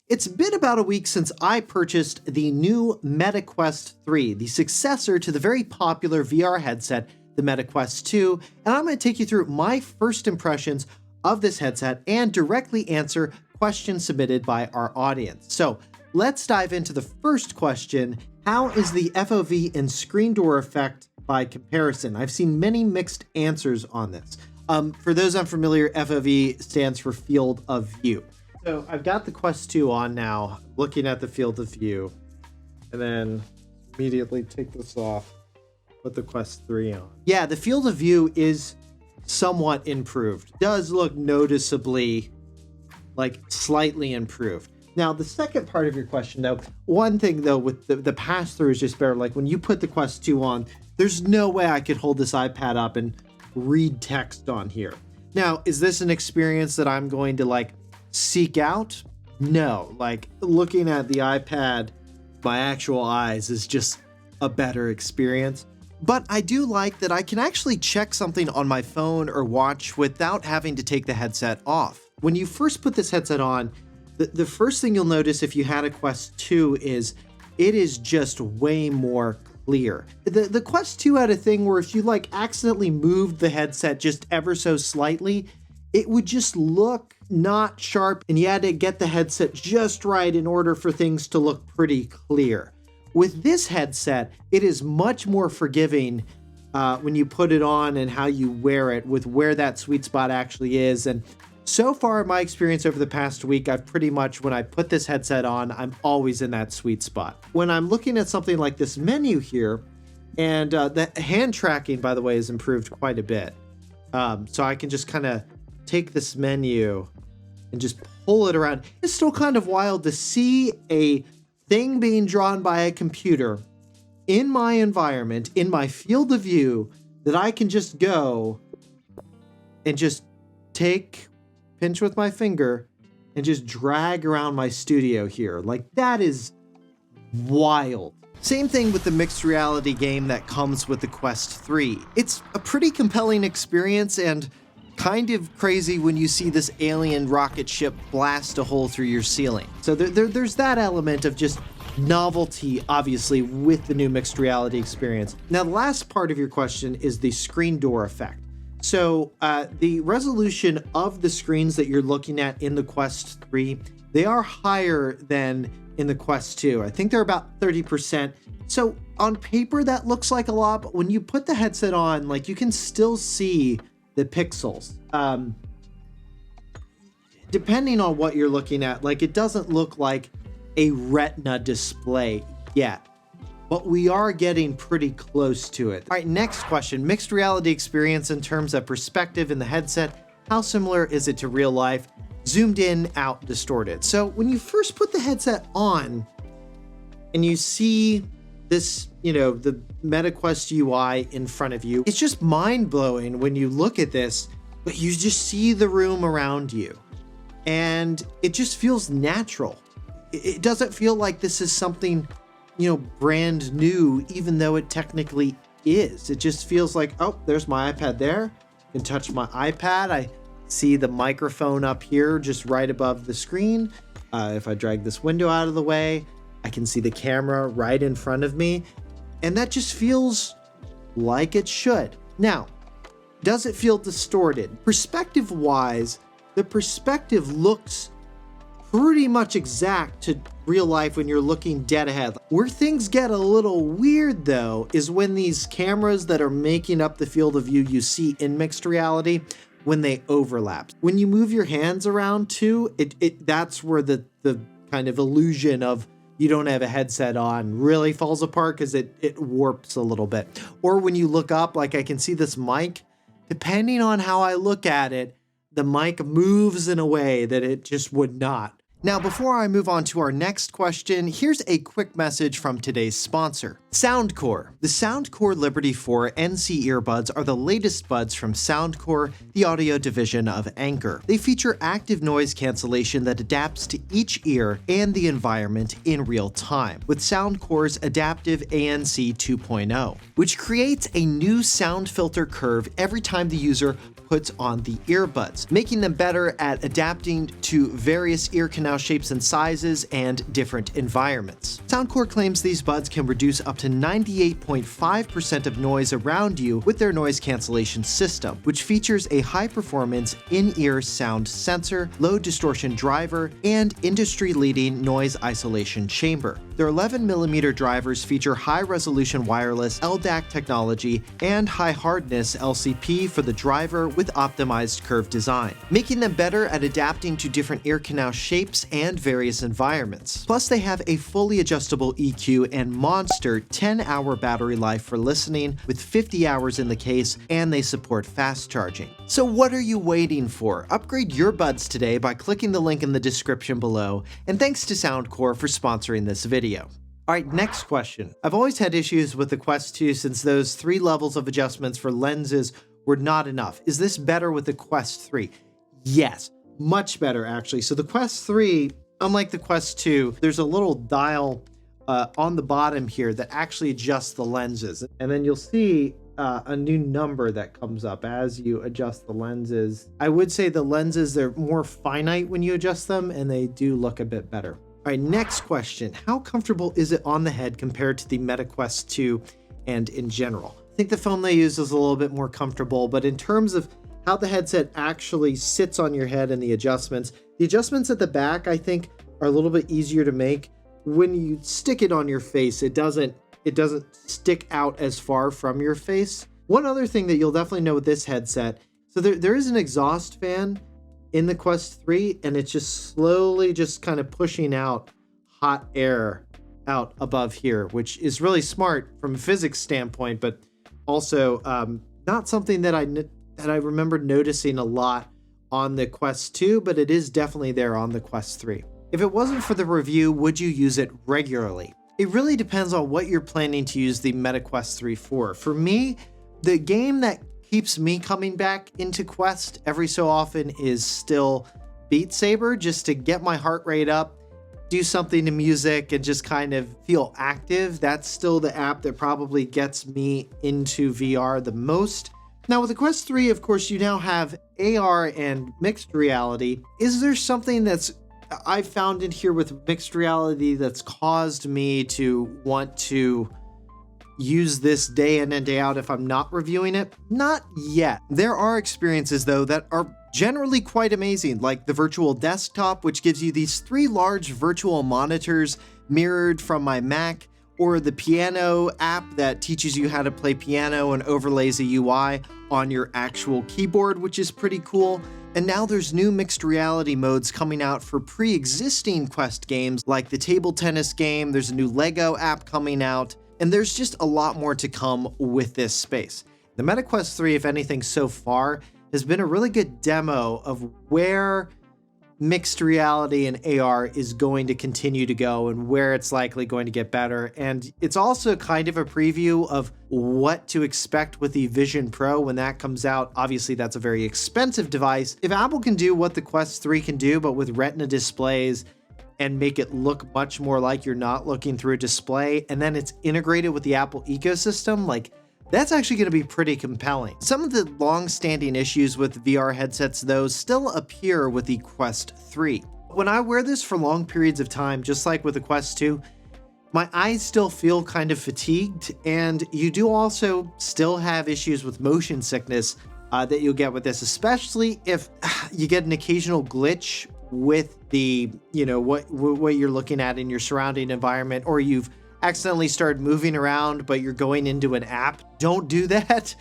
It's been about a week since I purchased the new Meta Quest 3, the successor to the very popular VR headset, the Meta Quest 2, and I'm going to take you through my first impressions of this headset and directly answer questions submitted by our audience. So let's dive into the first question. How is the FOV and screen door effect by comparison? I've seen many mixed answers on this. For those unfamiliar, FOV stands for field of view. So I've got the Quest 2 on now, looking at the field of view, and then immediately take this off, put the Quest 3 on. Yeah, the field of view is somewhat improved. It does look noticeably, like, slightly improved. Now, the second part of your question, though, one thing, though, with the pass-through is just better. Like, when you put the Quest 2 on, there's no way I could hold this iPad up and read text on here. Now, is this an experience that I'm going to, like, seek out? No. Like, looking at the iPad, my actual eyes is just a better experience. But I do like that I can actually check something on my phone or watch without having to take the headset off. When you first put this headset on, the first thing you'll notice if you had a Quest 2 is it is just way more clear. The Quest 2 had a thing where if you like accidentally moved the headset just ever so slightly, it would just look not sharp, and you had to get the headset just right in order for things to look pretty clear. With this headset, it is much more forgiving when you put it on and how you wear it, with where that sweet spot actually is. And so far, in my experience over the past week, I've pretty much, when I put this headset on, I'm always in that sweet spot. When I'm looking at something like this menu here, and the hand tracking, by the way, has improved quite a bit. So I can just kind of take this menu and just pull it around. It's still kind of wild to see a thing being drawn by a computer in my environment, in my field of view, that I can just go and just pinch with my finger and just drag around my studio here. Like, that is wild. Same thing with the mixed reality game that comes with the Quest 3. It's a pretty compelling experience and kind of crazy when you see this alien rocket ship blast a hole through your ceiling. So there's that element of just novelty, obviously, with the new mixed reality experience. Now, the last part of your question is the screen door effect. So the resolution of the screens that you're looking at in the Quest 3, they are higher than in the Quest 2. I think they're about 30%. So on paper, that looks like a lot, but when you put the headset on, like, you can still see the pixels. Depending on what you're looking at, like, it doesn't look like a Retina display yet, but we are getting pretty close to it. All right, next question. Mixed reality experience in terms of perspective in the headset. How similar is it to real life? Zoomed in, out, distorted. So when you first put the headset on and you see this, the Meta Quest UI in front of you, it's just mind-blowing when you look at this, but you just see the room around you and it just feels natural. It doesn't feel like this is something, brand new, even though it technically is. It just feels like, oh, there's my iPad there. I can touch my iPad. I see the microphone up here just right above the screen. If I drag this window out of the way, I can see the camera right in front of me. And that just feels like it should. Now, does it feel distorted? Perspective-wise, the perspective looks pretty much exact to real life when you're looking dead ahead. Where things get a little weird, though, is when these cameras that are making up the field of view you see in mixed reality, when they overlap. When you move your hands around too, that's where the kind of illusion of you don't have a headset on really falls apart, because it warps a little bit. Or when you look up, like I can see this mic, depending on how I look at it, the mic moves in a way that it just would not. Now, before I move on to our next question, here's a quick message from today's sponsor, Soundcore. The Soundcore Liberty 4 NC earbuds are the latest buds from Soundcore, the audio division of Anchor. They feature active noise cancellation that adapts to each ear and the environment in real time, with Soundcore's adaptive ANC 2.0, which creates a new sound filter curve every time the user puts on the earbuds, making them better at adapting to various ear canal shapes and sizes and different environments. Soundcore claims these buds can reduce up to 98.5% of noise around you with their noise cancellation system, which features a high-performance in-ear sound sensor, low distortion driver, and industry-leading noise isolation chamber. Their 11mm drivers feature high-resolution wireless LDAC technology and high-hardness LCP for the driver with optimized curve design, making them better at adapting to different ear canal shapes and various environments. Plus, they have a fully adjustable EQ and monster 10-hour battery life for listening, with 50 hours in the case, and they support fast charging. So what are you waiting for? Upgrade your buds today by clicking the link in the description below, and thanks to Soundcore for sponsoring this video. Alright, next question. I've always had issues with the Quest 2 since those 3 levels of adjustments for lenses were not enough. Is this better with the Quest 3? Yes, much better actually. So the Quest 3, unlike the Quest 2, there's a little dial on the bottom here that actually adjusts the lenses. And then you'll see a new number that comes up as you adjust the lenses. I would say the lenses, they're more finite when you adjust them, and they do look a bit better. All right, next question. How comfortable is it on the head compared to the Meta Quest 2 and in general? I think the foam they use is a little bit more comfortable, but in terms of how the headset actually sits on your head and the adjustments at the back, I think, are a little bit easier to make. When you stick it on your face, it doesn't stick out as far from your face. One other thing that you'll definitely know with this headset, so there is an exhaust fan in the Quest 3, and it's just slowly just kind of pushing out hot air out above here, which is really smart from a physics standpoint, but also not something that I remember noticing a lot on the Quest 2, but it is definitely there on the Quest 3. If it wasn't for the review, would you use it regularly? It really depends on what you're planning to use the Meta Quest 3 for. For me, the game that keeps me coming back into Quest every so often is still Beat Saber, just to get my heart rate up, do something to music, and just kind of feel active. That's still the app that probably gets me into VR the most. Now with the Quest 3, of course, you now have AR and mixed reality. Is there something that's I've found in here with mixed reality that's caused me to want to use this day in and day out if I'm not reviewing it? Not yet. There are experiences though that are generally quite amazing, like the virtual desktop, which gives you these 3 large virtual monitors mirrored from my Mac, or the piano app that teaches you how to play piano and overlays a UI on your actual keyboard, which is pretty cool. And now there's new mixed reality modes coming out for pre-existing Quest games, like the table tennis game. There's a new Lego app coming out, and there's just a lot more to come with this space. The Meta Quest 3, if anything so far, has been a really good demo of where mixed reality and AR is going to continue to go and where it's likely going to get better. And it's also kind of a preview of what to expect with the Vision Pro when that comes out. Obviously, that's a very expensive device. If Apple can do what the Quest 3 can do, but with Retina displays, and make it look much more like you're not looking through a display, and then it's integrated with the Apple ecosystem, like, that's actually going to be pretty compelling. Some of the long-standing issues with VR headsets, though, still appear with the Quest 3. When I wear this for long periods of time, just like with the Quest 2, my eyes still feel kind of fatigued, and you do also still have issues with motion sickness that you'll get with this, especially if you get an occasional glitch with the, what you're looking at in your surrounding environment, or you've accidentally started moving around, but you're going into an app. Don't do that,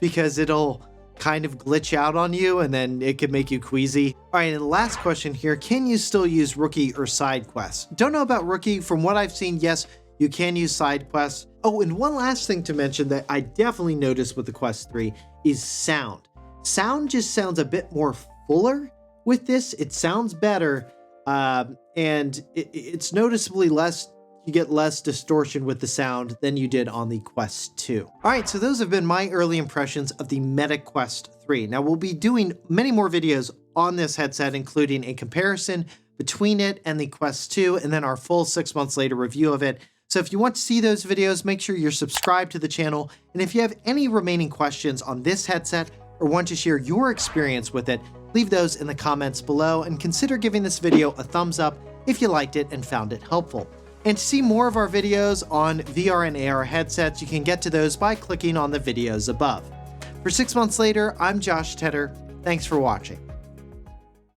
because it'll kind of glitch out on you, and then it could make you queasy. All right, and the last question here, can you still use Rookie or side quests? Don't know about Rookie. From what I've seen, yes, you can use side quests. Oh, and one last thing to mention that I definitely noticed with the Quest 3 is sound. Sound just sounds a bit more fuller with this. It sounds better, and it's noticeably less. You get less distortion with the sound than you did on the Quest 2. All right, so those have been my early impressions of the Meta Quest 3. Now, we'll be doing many more videos on this headset, including a comparison between it and the Quest 2, and then our full 6 months later review of it. So if you want to see those videos, make sure you're subscribed to the channel. And if you have any remaining questions on this headset or want to share your experience with it, leave those in the comments below and consider giving this video a thumbs up if you liked it and found it helpful. And to see more of our videos on VR and AR headsets, you can get to those by clicking on the videos above. For 6 months later, I'm Josh Tedder. Thanks for watching.